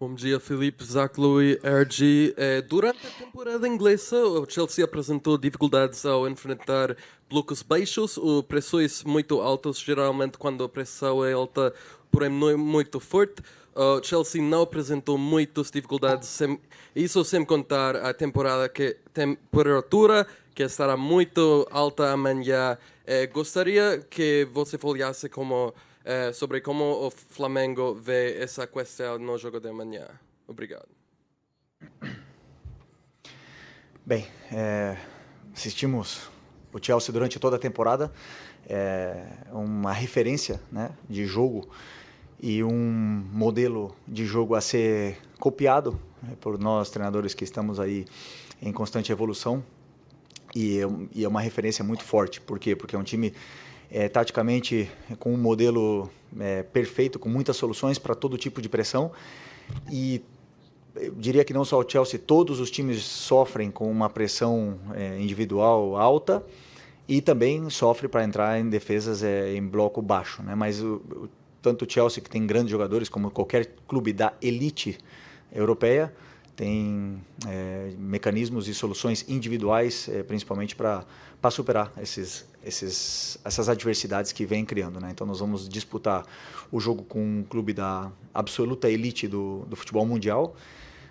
Bom dia, Filipe, Zach Louis, RG. Durante a temporada inglesa, o Chelsea apresentou dificuldades ao enfrentar blocos baixos ou pressões muito altas. Geralmente, quando a pressão é alta, porém não é muito forte, o Chelsea não apresentou muitas dificuldades. Isso sem contar a temporada que temperatura que estará muito alta amanhã. Gostaria que você falasse sobre como o Flamengo vê essa questão no jogo de amanhã. Obrigado. Bem, assistimos o Chelsea durante toda a temporada, uma referência, né, de jogo e um modelo de jogo a ser copiado, né, por nós treinadores que estamos aí em constante evolução, e é uma referência muito forte. Por quê? Porque é um time taticamente com um modelo perfeito, com muitas soluções para todo tipo de pressão, e eu diria que não só o Chelsea, todos os times sofrem com uma pressão individual alta e também sofre para entrar em defesas em bloco baixo, né? Mas tanto o Chelsea, que tem grandes jogadores, como qualquer clube da elite europeia, tem mecanismos e soluções individuais, principalmente para superar essas adversidades que vem criando, né? Então nós vamos disputar o jogo com um clube da absoluta elite do futebol mundial,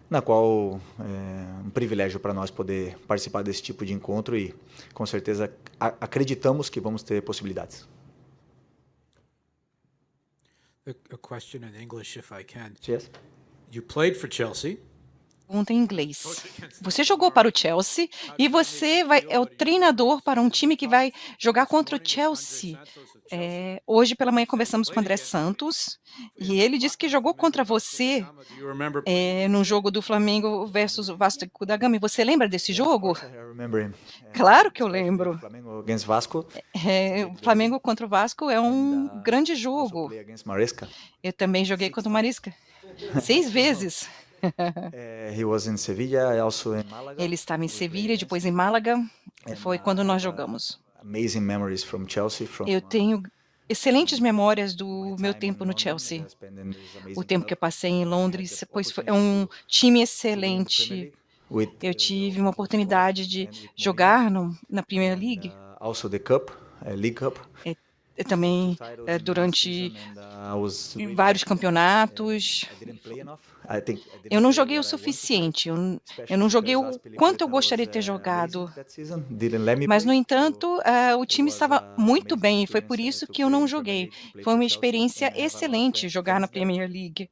na qual é um privilégio para nós poder participar desse tipo de encontro e, com certeza, acreditamos que vamos ter possibilidades. A question in English, if I can. Yes. You played for Chelsea. Pergunta em inglês. Você jogou para o Chelsea e você é o treinador para um time que vai jogar contra o Chelsea. Hoje pela manhã conversamos com o André Santos e ele disse que jogou contra você no jogo do Flamengo versus o Vasco da Gama. E você lembra desse jogo? Claro que eu lembro. Flamengo against Vasco. O Flamengo contra o Vasco é um grande jogo. Eu também joguei contra o Marisca 6 vezes. He was in Sevilla, also in Málaga. Ele estava em Sevilha, depois em Málaga. Foi quando nós jogamos. Amazing memories from Chelsea. Eu tenho excelentes memórias do meu tempo no Chelsea. O tempo que eu passei em Londres, pois é um time excelente. Eu tive uma oportunidade de jogar na Premier League. Also the Cup, League Cup. Também durante vários campeonatos. Eu não joguei o suficiente, eu não joguei o quanto eu gostaria de ter jogado. Mas, no entanto, o time estava muito bem e foi por isso que eu não joguei. Foi uma experiência excelente jogar na Premier League.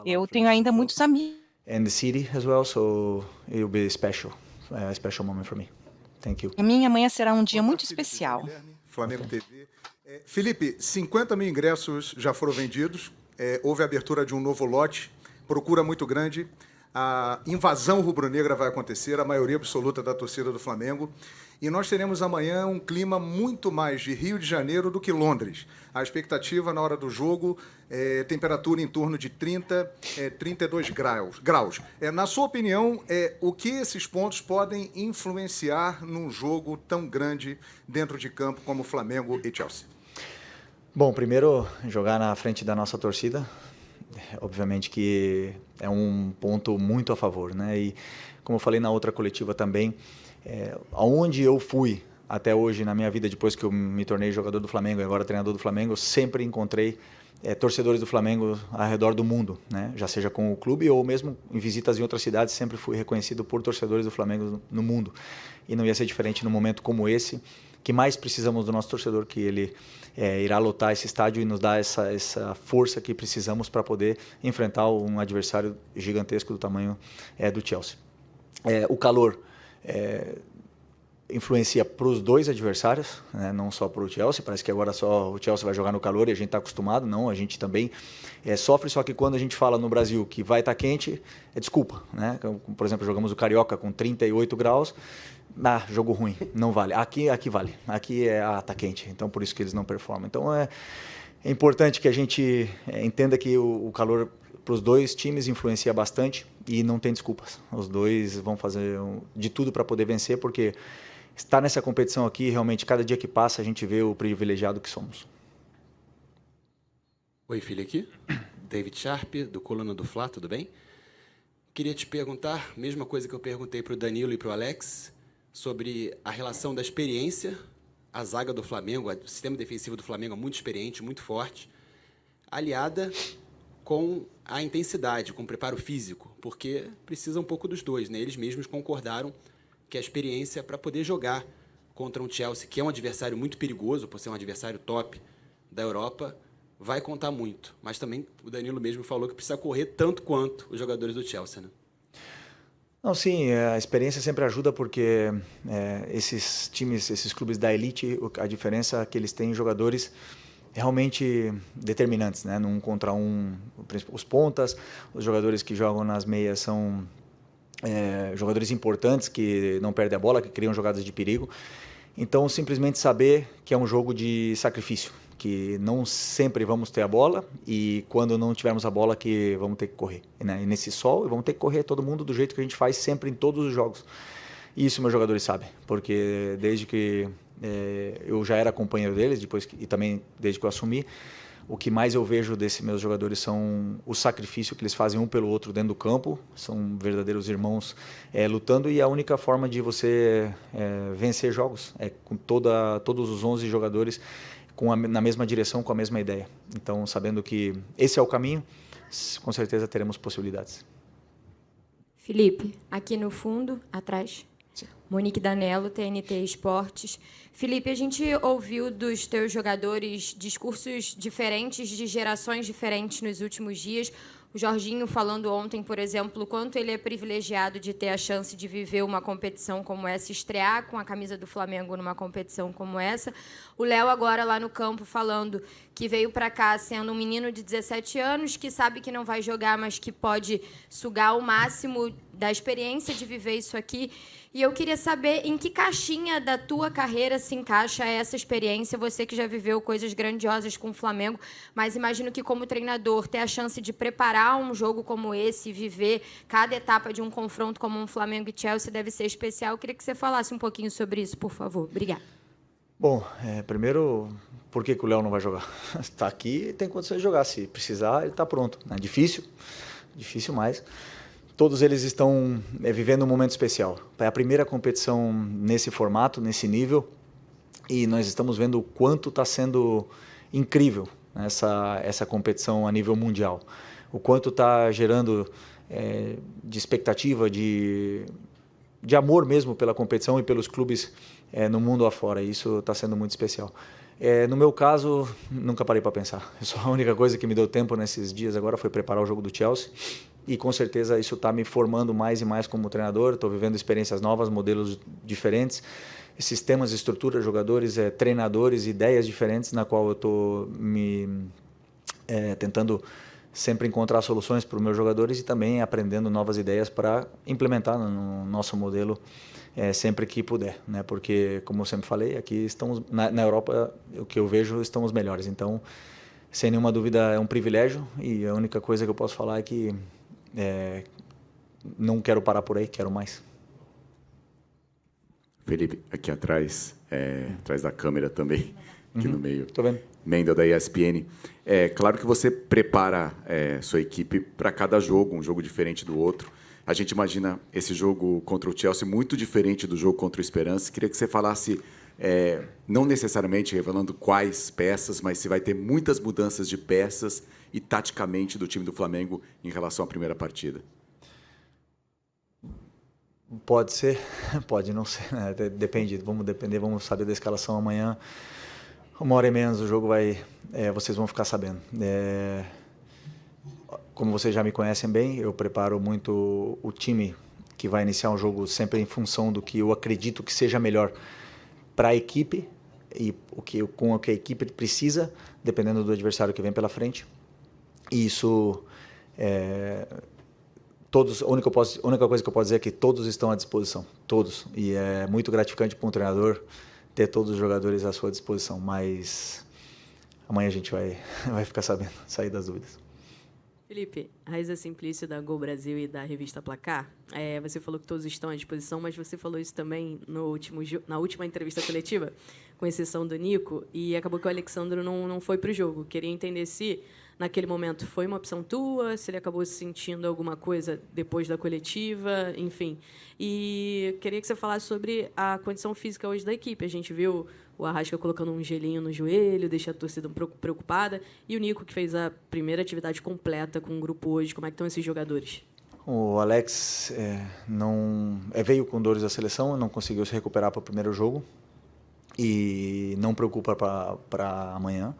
Eu tenho ainda muitos amigos. And the city as well, so it will be special, a special moment for me. Thank you. A minha amanhã será um dia muito especial. Flamengo TV. Felipe, 50 mil ingressos já foram vendidos, houve a abertura de um novo lote, procura muito grande, a invasão rubro-negra vai acontecer, a maioria absoluta da torcida do Flamengo, e nós teremos amanhã um clima muito mais de Rio de Janeiro do que Londres. A expectativa na hora do jogo temperatura em torno de 30, 32 graus. Na sua opinião, o que esses pontos podem influenciar num jogo tão grande dentro de campo como Flamengo e Chelsea? Bom, primeiro, jogar na frente da nossa torcida, obviamente que é um ponto muito a favor, né? E como eu falei na outra coletiva também, aonde eu fui até hoje na minha vida, depois que eu me tornei jogador do Flamengo e agora treinador do Flamengo, eu sempre encontrei torcedores do Flamengo ao redor do mundo, né? Já seja com o clube ou mesmo em visitas em outras cidades, sempre fui reconhecido por torcedores do Flamengo no mundo. E não ia ser diferente num momento como esse, que mais precisamos do nosso torcedor, que ele irá lotar esse estádio e nos dar essa força que precisamos para poder enfrentar um adversário gigantesco do tamanho do Chelsea. O calor influencia para os dois adversários, né? Não só para o Chelsea. Parece que agora só o Chelsea vai jogar no calor e a gente está acostumado. Não, a gente também sofre, só que quando a gente fala no Brasil que vai estar quente, é desculpa, né? Por exemplo, jogamos o Carioca com 38 graus, jogo ruim, não vale. Aqui vale, aqui tá quente, então por isso que eles não performam. Então é importante que a gente entenda que o calor para os dois times influencia bastante e não tem desculpas. Os dois vão fazer de tudo para poder vencer, porque estar nessa competição aqui, realmente, cada dia que passa, a gente vê o privilegiado que somos. Oi, Felipe. David Sharp, do Coluna do Fla, tudo bem? Queria te perguntar, mesma coisa que eu perguntei para o Danilo e para o Alex, sobre a relação da experiência, a zaga do Flamengo, o sistema defensivo do Flamengo é muito experiente, muito forte, aliada com a intensidade, com o preparo físico, porque precisa um pouco dos dois, né? Eles mesmos concordaram que a experiência para poder jogar contra um Chelsea, que é um adversário muito perigoso, por ser um adversário top da Europa, vai contar muito. Mas também o Danilo mesmo falou que precisa correr tanto quanto os jogadores do Chelsea, né? Não, sim, a experiência sempre ajuda porque esses times, esses clubes da elite, a diferença é que eles têm jogadores realmente determinantes, né? Num contra um, os pontas, os jogadores que jogam nas meias são jogadores importantes que não perdem a bola, que criam jogadas de perigo. Então, simplesmente saber que é um jogo de sacrifício, que não sempre vamos ter a bola e quando não tivermos a bola que vamos ter que correr, né? E nesse sol vamos ter que correr todo mundo do jeito que a gente faz sempre em todos os jogos. E isso meus jogadores sabem, porque desde que eu já era companheiro deles, e também desde que eu assumi, o que mais eu vejo desses meus jogadores são o sacrifício que eles fazem um pelo outro dentro do campo, são verdadeiros irmãos lutando, e a única forma de você vencer jogos é com todos os 11 jogadores na mesma direção, com a mesma ideia. Então, sabendo que esse é o caminho, com certeza teremos possibilidades. Felipe, aqui no fundo, atrás. Sim. Monique Danello, TNT Esportes. Felipe, a gente ouviu dos teus jogadores discursos diferentes, de gerações diferentes nos últimos dias. O Jorginho falando ontem, por exemplo, o quanto ele é privilegiado de ter a chance de viver uma competição como essa, estrear com a camisa do Flamengo numa competição como essa. O Léo agora lá no campo falando que veio para cá sendo um menino de 17 anos, que sabe que não vai jogar, mas que pode sugar o máximo da experiência de viver isso aqui. E eu queria saber em que caixinha da tua carreira se encaixa essa experiência, você que já viveu coisas grandiosas com o Flamengo, mas imagino que como treinador, ter a chance de preparar um jogo como esse, viver cada etapa de um confronto como um Flamengo e Chelsea deve ser especial. Eu queria que você falasse um pouquinho sobre isso, por favor. Obrigada. Bom, primeiro, por que o Léo não vai jogar? Está aqui e tem condições de jogar. Se precisar, ele está pronto. É difícil, mas todos eles estão vivendo um momento especial. É a primeira competição nesse formato, nesse nível, e nós estamos vendo o quanto está sendo incrível essa competição a nível mundial. O quanto está gerando de expectativa, de amor mesmo pela competição e pelos clubes no mundo afora. Isso está sendo muito especial. No meu caso, nunca parei para pensar. A única coisa que me deu tempo nesses dias agora foi preparar o jogo do Chelsea. E com certeza isso está me formando mais e mais como treinador. Estou vivendo experiências novas, modelos diferentes, sistemas, estruturas, jogadores, treinadores, ideias diferentes, na qual eu estou me tentando sempre encontrar soluções para os meus jogadores e também aprendendo novas ideias para implementar no nosso modelo sempre que puder, né? Porque, como eu sempre falei, aqui estamos na Europa, o que eu vejo, estamos melhores. Então, sem nenhuma dúvida, é um privilégio e a única coisa que eu posso falar é que não quero parar por aí, quero mais. Felipe, aqui atrás, atrás da câmera também, aqui no meio. Tô vendo. Mendel da ESPN. É claro que você prepara sua equipe para cada jogo, um jogo diferente do outro. A gente imagina esse jogo contra o Chelsea muito diferente do jogo contra o Esperance. Queria que você falasse, não necessariamente revelando quais peças, mas se vai ter muitas mudanças de peças e taticamente do time do Flamengo em relação à primeira partida. Pode ser, pode não ser, né? Depende, vamos saber da escalação amanhã. 1h30 antes do jogo vocês vão ficar sabendo. Como vocês já me conhecem bem, eu preparo muito o time que vai iniciar um jogo sempre em função do que eu acredito que seja melhor para a equipe e com o que a equipe precisa, dependendo do adversário que vem pela frente. E isso, a única coisa que eu posso dizer é que todos estão à disposição, todos. E é muito gratificante para um treinador ter todos os jogadores à sua disposição, mas amanhã a gente vai ficar sabendo, sair das dúvidas. Felipe, Raíza Simplício, da Gol Brasil e da revista Placar. Você falou que todos estão à disposição, mas você falou isso também na última entrevista coletiva, com exceção do Nico, e acabou que o Alexandro não foi para o jogo. Queria entender se naquele momento foi uma opção tua, se ele acabou sentindo alguma coisa depois da coletiva, enfim. E queria que você falasse sobre a condição física hoje da equipe. A gente viu o Arrasca colocando um gelinho no joelho, deixa a torcida um pouco preocupada, e o Nico, que fez a primeira atividade completa com o grupo hoje. Como é que estão esses jogadores? O Alex veio com dores da seleção, não conseguiu se recuperar para o primeiro jogo e não preocupa para amanhã,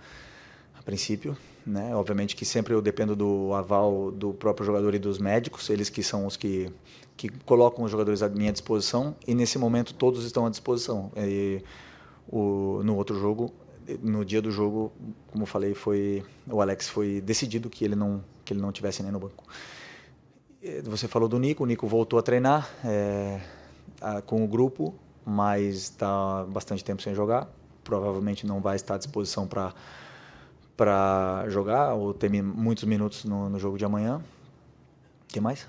a princípio, né? Obviamente que sempre eu dependo do aval do próprio jogador e dos médicos, eles que são os que colocam os jogadores à minha disposição, e nesse momento todos estão à disposição. No outro jogo, no dia do jogo, como eu falei, o Alex foi decidido que ele não tivesse nem no banco. Você falou do Nico, o Nico voltou a treinar com o grupo, mas está bastante tempo sem jogar. Provavelmente não vai estar à disposição para jogar ou ter muitos minutos no jogo de amanhã. O que mais?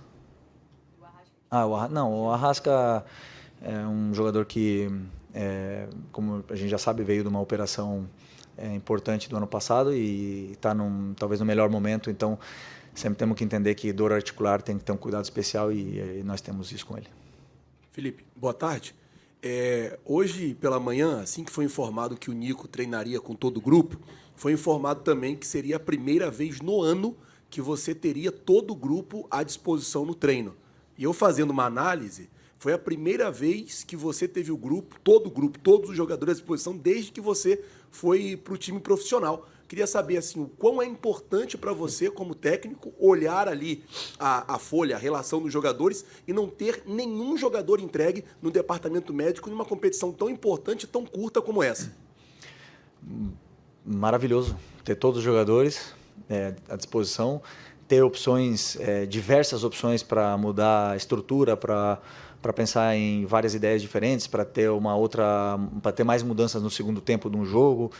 O Arrasca é um jogador que, como a gente já sabe, veio de uma operação importante do ano passado e está talvez no melhor momento, então sempre temos que entender que dor articular tem que ter um cuidado especial e nós temos isso com ele. Felipe, boa tarde. Hoje pela manhã, assim que foi informado que o Nico treinaria com todo o grupo, foi informado também que seria a primeira vez no ano que você teria todo o grupo à disposição no treino. E eu fazendo uma análise, foi a primeira vez que você teve o grupo, todos os jogadores à disposição desde que você foi para o time profissional. Queria saber assim, o quão é importante para você, como técnico, olhar ali a folha, a relação dos jogadores e não ter nenhum jogador entregue no departamento médico numa competição tão importante e tão curta como essa. Maravilhoso ter todos os jogadores à disposição, ter opções, diversas opções para mudar a estrutura, para pensar em várias ideias diferentes, para ter para ter mais mudanças no segundo tempo de um jogo.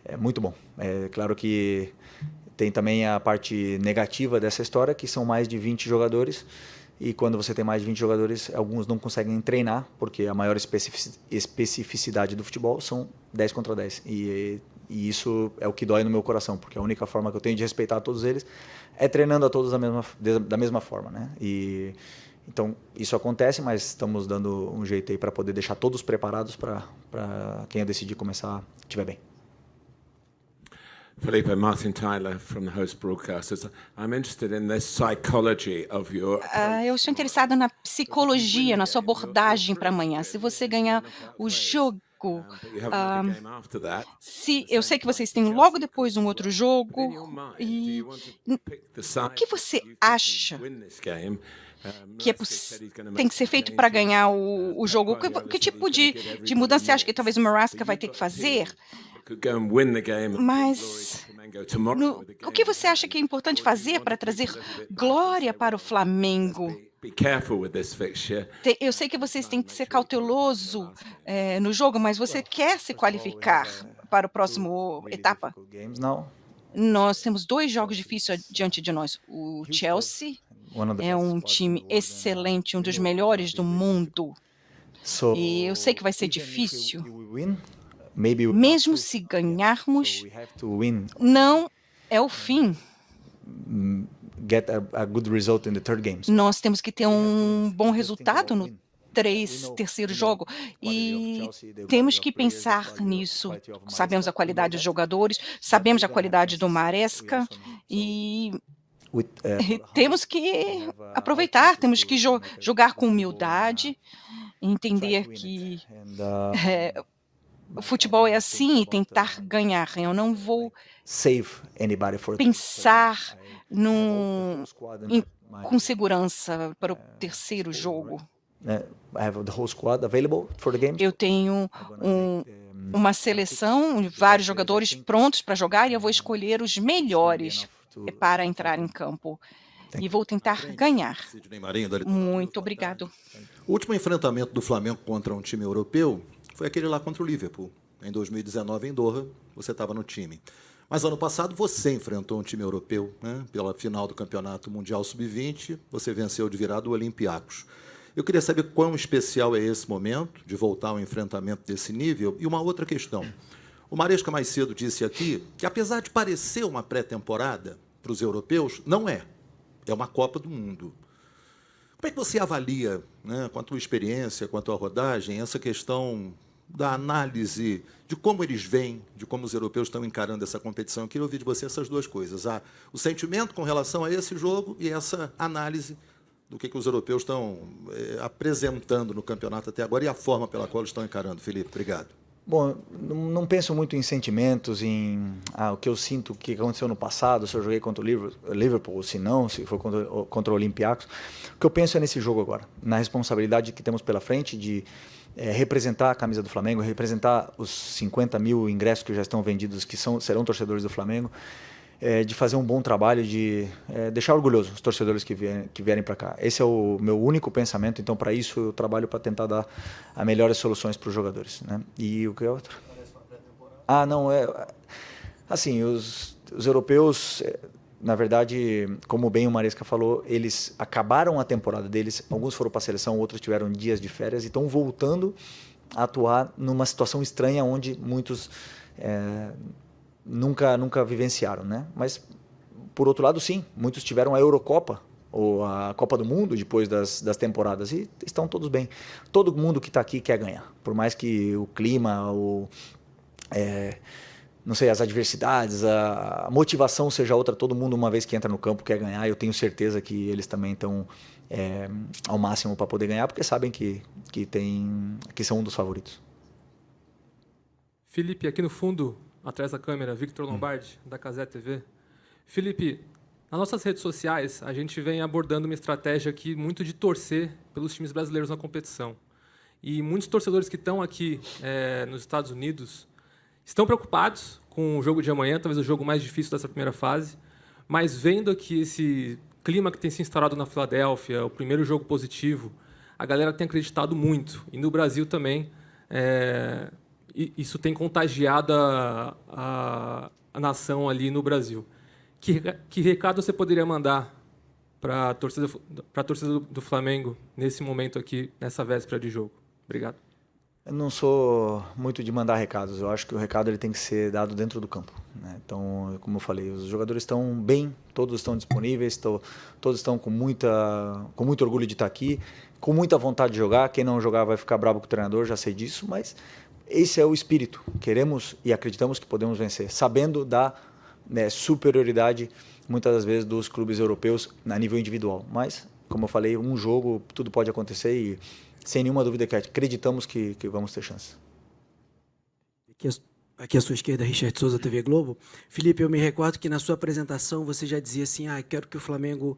É muito bom. É claro que tem também a parte negativa dessa história, que são mais de 20 jogadores, e quando você tem mais de 20 jogadores, alguns não conseguem treinar, porque a maior especificidade do futebol são 10 contra 10. E isso é o que dói no meu coração, porque a única forma que eu tenho de respeitar todos eles é treinando a todos da mesma forma, né? Então, isso acontece, mas estamos dando um jeito aí para poder deixar todos preparados para quem eu decidir começar estiver bem. Felipe, Martin Tyler from the host broadcasters. I'm interested in the psychology of your. Eu estou interessada na psicologia, na sua abordagem para amanhã. Se você ganhar o jogo, eu sei que vocês têm logo depois um outro jogo. E o que você acha que tem que ser feito para ganhar o jogo? Que tipo de mudança você acha que talvez o Marasca vai ter que fazer? Mas o que você acha que é importante fazer para trazer glória para o Flamengo? Eu sei que vocês têm que ser cauteloso no jogo, mas você quer se qualificar para o próximo etapa? Nós temos 2 jogos difíceis diante de nós. O Chelsea é um time excelente, um dos melhores do mundo. E eu sei que vai ser difícil. Mesmo se ganharmos, não é o fim. Nós temos que ter um bom resultado no terceiro jogo e temos que pensar nisso. Sabemos a qualidade dos jogadores, sabemos a qualidade do Maresca e temos que aproveitar, temos que jogar com humildade, entender que o futebol é assim e tentar ganhar. Eu não vou pensar com segurança para o terceiro jogo. Eu tenho uma seleção, vários jogadores prontos para jogar e eu vou escolher os melhores para entrar em campo. E vou tentar ganhar. Muito obrigado. O último enfrentamento do Flamengo contra um time europeu foi aquele lá contra o Liverpool. Em 2019, em Doha, você estava no time. Mas ano passado você enfrentou um time europeu, né? Pela final do Campeonato Mundial Sub-20, você venceu de virada o Olympiacos. Eu queria saber quão especial é esse momento de voltar ao enfrentamento desse nível. E uma outra questão. O Maresca mais cedo disse aqui que, apesar de parecer uma pré-temporada, para os europeus? Não é. É uma Copa do Mundo. Como é que você avalia, né, com a tua experiência, com a tua rodagem, essa questão da análise de como eles veem, de como os europeus estão encarando essa competição? Eu queria ouvir de você essas duas coisas. O sentimento com relação a esse jogo e essa análise do que os europeus estão apresentando no campeonato até agora e a forma pela qual eles estão encarando. Felipe, obrigado. Bom, não penso muito em sentimentos, em o que eu sinto, o que aconteceu no passado, se eu joguei contra o Liverpool, se não, se foi contra o Olympiacos. O que eu penso é nesse jogo agora, na responsabilidade que temos pela frente de representar a camisa do Flamengo, representar os 50 mil ingressos que já estão vendidos, que serão torcedores do Flamengo, de fazer um bom trabalho, de deixar orgulhoso os torcedores que vierem para cá. Esse é o meu único pensamento, então para isso eu trabalho para tentar dar as melhores soluções para os jogadores, né? E o que é outro? Não, assim, os europeus, na verdade, como bem o Maresca falou, eles acabaram a temporada deles, alguns foram para a seleção, outros tiveram dias de férias e estão voltando a atuar numa situação estranha onde muitos nunca vivenciaram, né? Mas, por outro lado, sim, muitos tiveram a Eurocopa, ou a Copa do Mundo, depois das temporadas, e estão todos bem. Todo mundo que está aqui quer ganhar, por mais que o clima, não sei, as adversidades, a motivação seja outra, todo mundo, uma vez que entra no campo, quer ganhar. Eu tenho certeza que eles também estão ao máximo para poder ganhar, porque sabem que são um dos favoritos. Felipe, aqui no fundo, atrás da câmera, Victor Lombardi, da Casé TV. Felipe, nas nossas redes sociais, a gente vem abordando uma estratégia aqui muito de torcer pelos times brasileiros na competição. E muitos torcedores que estão aqui nos Estados Unidos estão preocupados com o jogo de amanhã, talvez o jogo mais difícil dessa primeira fase, mas vendo aqui esse clima que tem se instaurado na Filadélfia, o primeiro jogo positivo, a galera tem acreditado muito. E no Brasil também, isso tem contagiado a nação ali no Brasil. Que recado você poderia mandar para a torcida do Flamengo nesse momento aqui, nessa véspera de jogo? Obrigado. Eu não sou muito de mandar recados. Eu acho que o recado ele tem que ser dado dentro do campo, né? Então, como eu falei, os jogadores estão bem, todos estão disponíveis, todos estão com muito orgulho de estar aqui, com muita vontade de jogar. Quem não jogar vai ficar bravo com o treinador, já sei disso, mas esse é o espírito. Queremos e acreditamos que podemos vencer, sabendo da superioridade, muitas das vezes, dos clubes europeus a nível individual. Mas, como eu falei, um jogo, tudo pode acontecer e, sem nenhuma dúvida, que acreditamos que vamos ter chance. Aqui à sua esquerda, Richard Souza, TV Globo. Felipe, eu me recordo que na sua apresentação você já dizia assim, quero que o Flamengo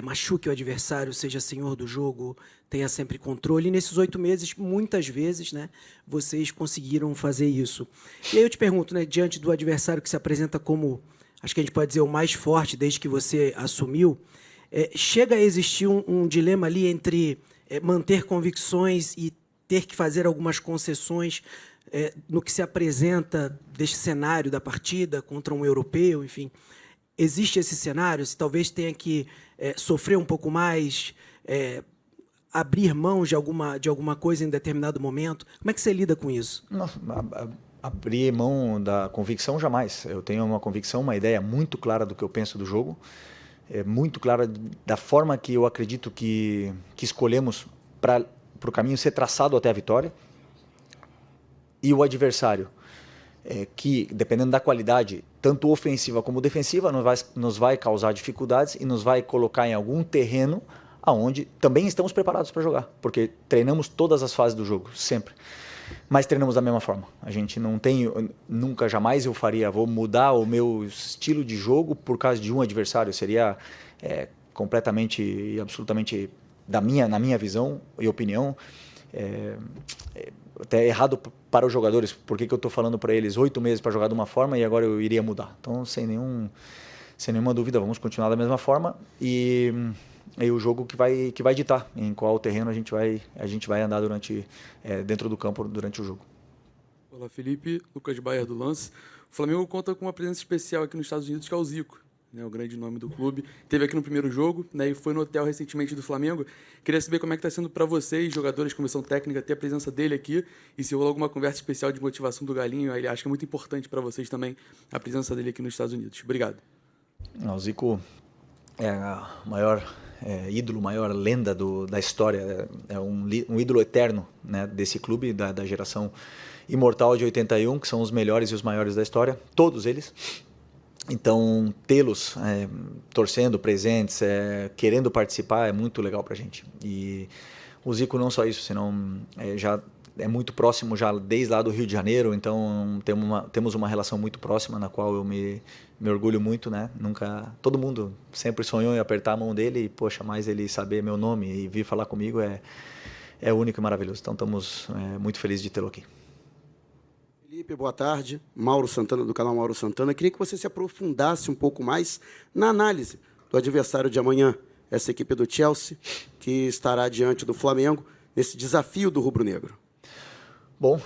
machuque o adversário, seja senhor do jogo, tenha sempre controle. E nesses 8 meses, muitas vezes, né, vocês conseguiram fazer isso. E aí eu te pergunto, né, diante do adversário que se apresenta como, acho que a gente pode dizer, o mais forte desde que você assumiu, chega a existir um dilema ali entre manter convicções e ter que fazer algumas concessões no que se apresenta deste cenário da partida contra um europeu, enfim. Existe esse cenário? Se talvez tenha que sofrer um pouco mais, abrir mão de alguma coisa em determinado momento? Como é que você lida com isso? Nossa, abrir mão da convicção, jamais. Eu tenho uma convicção, uma ideia muito clara do que eu penso do jogo, muito clara da forma que eu acredito que escolhemos para o caminho ser traçado até a vitória. E o adversário, que, dependendo da qualidade, tanto ofensiva como defensiva, nos vai causar dificuldades e nos vai colocar em algum terreno onde também estamos preparados para jogar, porque treinamos todas as fases do jogo, sempre. Mas treinamos da mesma forma. A gente não tem, nunca, jamais eu vou mudar o meu estilo de jogo por causa de um adversário. Seria completamente e absolutamente, na minha visão e opinião, até errado para os jogadores. Por que eu estou falando para eles 8 meses para jogar de uma forma e agora eu iria mudar? Então, sem nenhuma dúvida, vamos continuar da mesma forma e o jogo que vai ditar em qual terreno a gente vai andar dentro do campo durante o jogo. Olá, Felipe. Lucas Bayer do Lance. O Flamengo conta com uma presença especial aqui nos Estados Unidos, que é o Zico, né, o grande nome do clube. Esteve aqui no primeiro jogo, né, e foi no hotel recentemente do Flamengo. Queria saber como é que está sendo para vocês, jogadores, comissão técnica, ter a presença dele aqui e se rolou alguma conversa especial de motivação do Galinho. Ele acho que é muito importante para vocês também a presença dele aqui nos Estados Unidos. Obrigado. O Zico é a maior ídolo, maior lenda da história. É um ídolo eterno, né, desse clube, da geração imortal de 81, que são os melhores e os maiores da história, todos eles. Então, tê-los torcendo, presentes, querendo participar, é muito legal para a gente. E o Zico não só isso, senão já é muito próximo, já desde lá do Rio de Janeiro, então temos uma relação muito próxima, na qual eu me orgulho muito, né? Todo mundo sempre sonhou em apertar a mão dele e, poxa, mais ele saber meu nome e vir falar comigo é único e maravilhoso. Então, estamos muito felizes de tê-lo aqui. Felipe, boa tarde. Mauro Santana, do canal Mauro Santana. Queria que você se aprofundasse um pouco mais na análise do adversário de amanhã, essa equipe do Chelsea, que estará diante do Flamengo, nesse desafio do rubro-negro. Bom,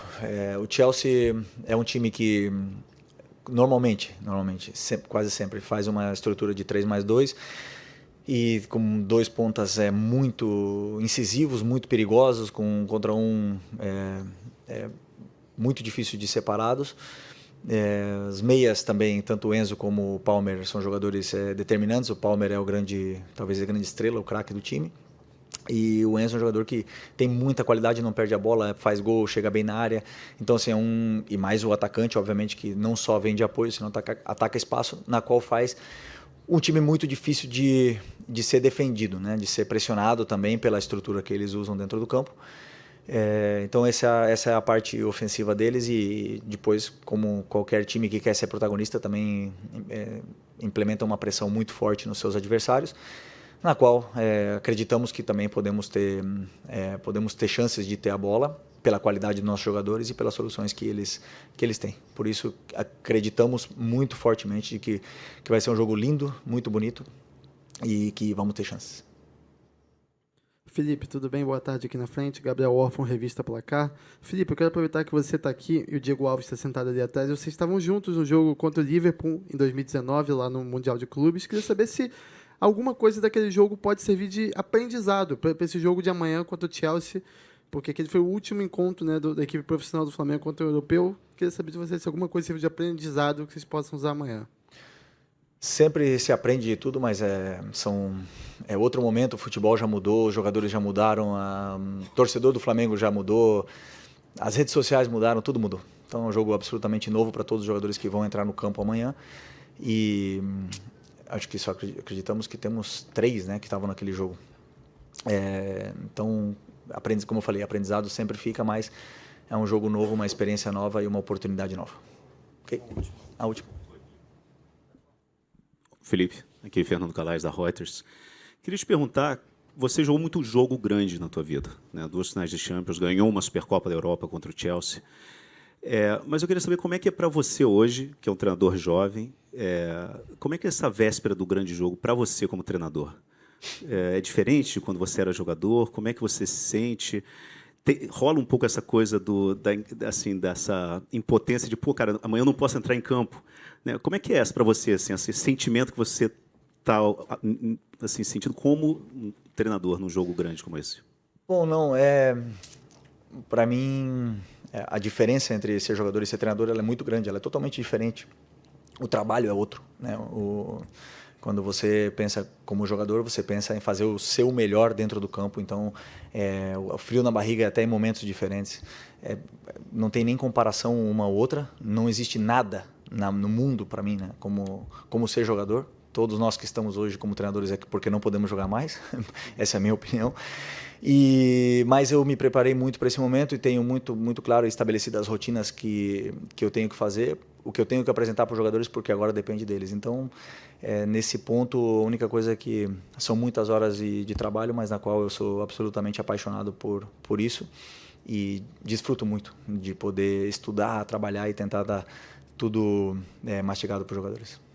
o Chelsea é um time que normalmente, quase sempre, faz uma estrutura de 3+2 e com 2 pontas muito incisivos, muito perigosos, contra um muito difícil de separados. As meias também, tanto o Enzo como o Palmer são jogadores determinantes. O Palmer é talvez a grande estrela, o craque do time. E o Enzo é um jogador que tem muita qualidade, não perde a bola, faz gol, chega bem na área. Então, assim, e mais o atacante, obviamente, que não só vem de apoio, senão ataca espaço, na qual faz um time muito difícil de ser defendido, né? De ser pressionado também pela estrutura que eles usam dentro do campo. Então essa é a parte ofensiva deles, e depois, como qualquer time que quer ser protagonista, também implementa uma pressão muito forte nos seus adversários, na qual acreditamos que também podemos ter chances de ter a bola pela qualidade dos nossos jogadores e pelas soluções que eles têm. Por isso acreditamos muito fortemente de que vai ser um jogo lindo, muito bonito, e que vamos ter chances. Felipe, tudo bem? Boa tarde aqui na frente. Gabriel Orfon, Revista Placar. Felipe, eu quero aproveitar que você está aqui e o Diego Alves está sentado ali atrás. Vocês estavam juntos no jogo contra o Liverpool em 2019, lá no Mundial de Clubes. Queria saber se alguma coisa daquele jogo pode servir de aprendizado para esse jogo de amanhã contra o Chelsea, porque aquele foi o último encontro, né, da equipe profissional do Flamengo contra o Europeu. Queria saber de vocês se alguma coisa serviu de aprendizado que vocês possam usar amanhã. Sempre se aprende de tudo, mas é outro momento. O futebol já mudou, os jogadores já mudaram, o torcedor do Flamengo já mudou, as redes sociais mudaram, tudo mudou. Então é um jogo absolutamente novo para todos os jogadores que vão entrar no campo amanhã. E acho que só acreditamos que temos 3, né, que estavam naquele jogo. Então, como eu falei, aprendizado sempre fica, mas é um jogo novo, uma experiência nova e uma oportunidade nova. Ok? A última. Felipe, aqui é Fernando Calais, da Reuters. Queria te perguntar, você jogou muito jogo grande na tua vida, né? 2 finais de Champions, ganhou uma Supercopa da Europa contra o Chelsea. Mas eu queria saber como é que é para você hoje, que é um treinador jovem, como é que é essa véspera do grande jogo para você como treinador? É diferente de quando você era jogador? Como é que você se sente? Rola um pouco essa coisa dessa impotência de, pô, cara, amanhã eu não posso entrar em campo. Né? Como é que é essa para você, assim, esse sentimento que você está assim, sentindo como um treinador num jogo grande como esse? Bom, não, para mim, a diferença entre ser jogador e ser treinador ela é muito grande, ela é totalmente diferente. O trabalho é outro, né? Quando você pensa como jogador, você pensa em fazer o seu melhor dentro do campo. Então, o frio na barriga até em momentos diferentes. Não tem nem comparação uma ou outra. Não existe nada no mundo para mim, né, como ser jogador. Todos nós que estamos hoje como treinadores é porque não podemos jogar mais. Essa é a minha opinião. Mas eu me preparei muito para esse momento e tenho muito claro estabelecido as rotinas que eu tenho que fazer, o que eu tenho que apresentar para os jogadores, porque agora depende deles. Então, nesse ponto, a única coisa é que são muitas horas de trabalho, mas na qual eu sou absolutamente apaixonado por isso e desfruto muito de poder estudar, trabalhar e tentar dar tudo mastigado para os jogadores.